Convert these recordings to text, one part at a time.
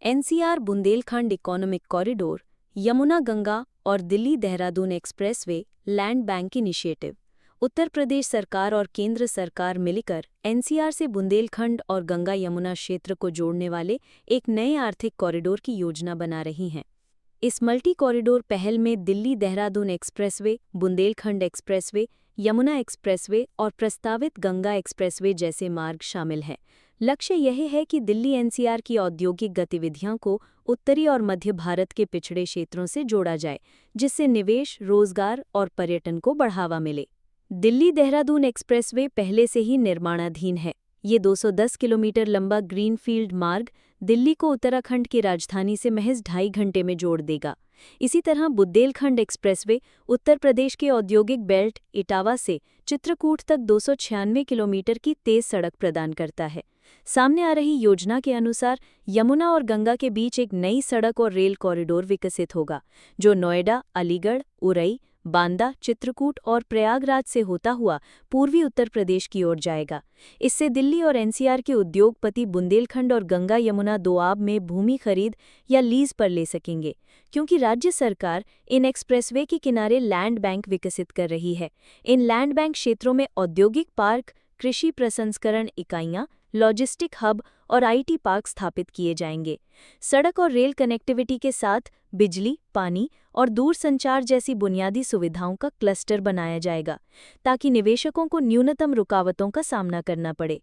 NCR Bundelkhand economic corridor, Yamuna Ganga और Delhi Dehradun expressway land bank initiative. Uttar Pradesh सरकार और केंद्र सरकार मिलकर एनसीआर से बुंदेलखंड और गंगा यमुना क्षेत्र को जोड़ने वाले एक नए आर्थिक कॉरिडोर की योजना बना रही हैं। इस मल्टी कॉरिडोर पहल में Delhi Dehradun expressway, Bundelkhand expressway, Yamuna expressway और प्रस्तावित गंगा एक्सप्रेसवे जैसे मार्ग शामिल हैं। लक्ष्य यह है कि दिल्ली एनसीआर की औद्योगिक गतिविधियों को उत्तरी और मध्य भारत के पिछड़े क्षेत्रों से जोड़ा जाए, जिससे निवेश, रोजगार और पर्यटन को बढ़ावा मिले। दिल्ली देहरादून एक्सप्रेसवे पहले से ही निर्माणाधीन है। ये 210 किलोमीटर लंबा ग्रीनफील्ड मार्ग दिल्ली को उत्तराखंड की राजधानी से महज 2.5 घंटे में जोड़ देगा। इसी तरह बुंदेलखंड एक्सप्रेसवे उत्तर प्रदेश के औद्योगिक बेल्ट इटावा से चित्रकूट तक 296 किलोमीटर की तेज सड़क प्रदान करता है। सामने आ रही योजना के अनुसार यमुना और गंगा के बीच एक नई सड़क और रेल कॉरिडोर विकसित होगा, जो नोएडा, अलीगढ़, उरई, बांदा, चित्रकूट और प्रयागराज से होता हुआ पूर्वी उत्तर प्रदेश की ओर जाएगा। इससे दिल्ली और एनसीआर के उद्योगपति बुंदेलखंड और गंगा यमुना दोआब में भूमि खरीद या लीज पर ले सकेंगे, क्योंकि राज्य सरकार इन एक्सप्रेसवे के किनारे लैंड बैंक विकसित कर रही है। इन लैंड बैंक क्षेत्रों में औद्योगिक पार्क, कृषि प्रसंस्करण इकाइयां, लॉजिस्टिक हब और आईटी पार्क स्थापित किए जाएंगे। सड़क और रेल कनेक्टिविटी के साथ बिजली, पानी और दूरसंचार जैसी बुनियादी सुविधाओं का क्लस्टर बनाया जाएगा, ताकि निवेशकों को न्यूनतम रुकावटों का सामना करना पड़े।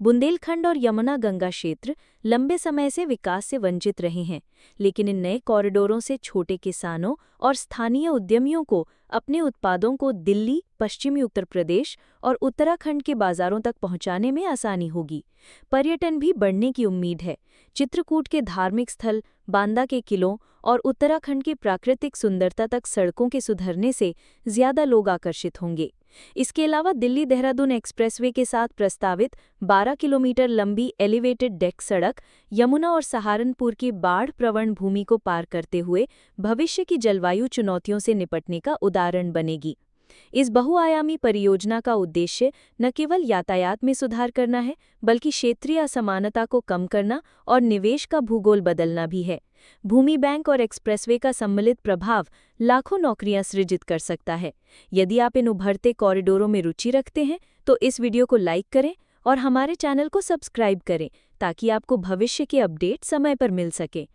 बुंदेलखंड और यमुना गंगा क्षेत्र लंबे समय से विकास से वंचित रहे हैं, लेकिन इन नए कॉरिडोरों से छोटे किसानों और स्थानीय उद्यमियों को अपने उत्पादों को दिल्ली, पश्चिमी उत्तर प्रदेश और उत्तराखंड के बाजारों तक पहुंचाने में आसानी होगी। पर्यटन भी बढ़ने की उम्मीद है। चित्रकूट के धार्मिक स्थल, बांदा के किलों और उत्तराखंड की प्राकृतिक सुंदरता तक सड़कों के सुधरने से ज्यादा लोग आकर्षित होंगे। इसके अलावा दिल्ली देहरादून एक्सप्रेसवे के साथ प्रस्तावित 12 किलोमीटर लंबी एलिवेटेड डेक सड़क यमुना और सहारनपुर की बाढ़ प्रवण भूमि को पार करते हुए भविष्य की जलवायु चुनौतियों से निपटने का उदाहरण बनेगी। इस बहुआयामी परियोजना का उद्देश्य न केवल यातायात में सुधार करना है, बल्कि क्षेत्रीय असमानता को कम करना और निवेश का भूगोल बदलना भी है। भूमि बैंक और एक्सप्रेसवे का सम्मिलित प्रभाव लाखों नौकरियां सृजित कर सकता है। यदि आप इन उभरते कॉरिडोरों में रुचि रखते हैं, तो इस वीडियो को लाइक करें और हमारे चैनल को सब्सक्राइब करें, ताकि आपको भविष्य के अपडेट समय पर मिल सके।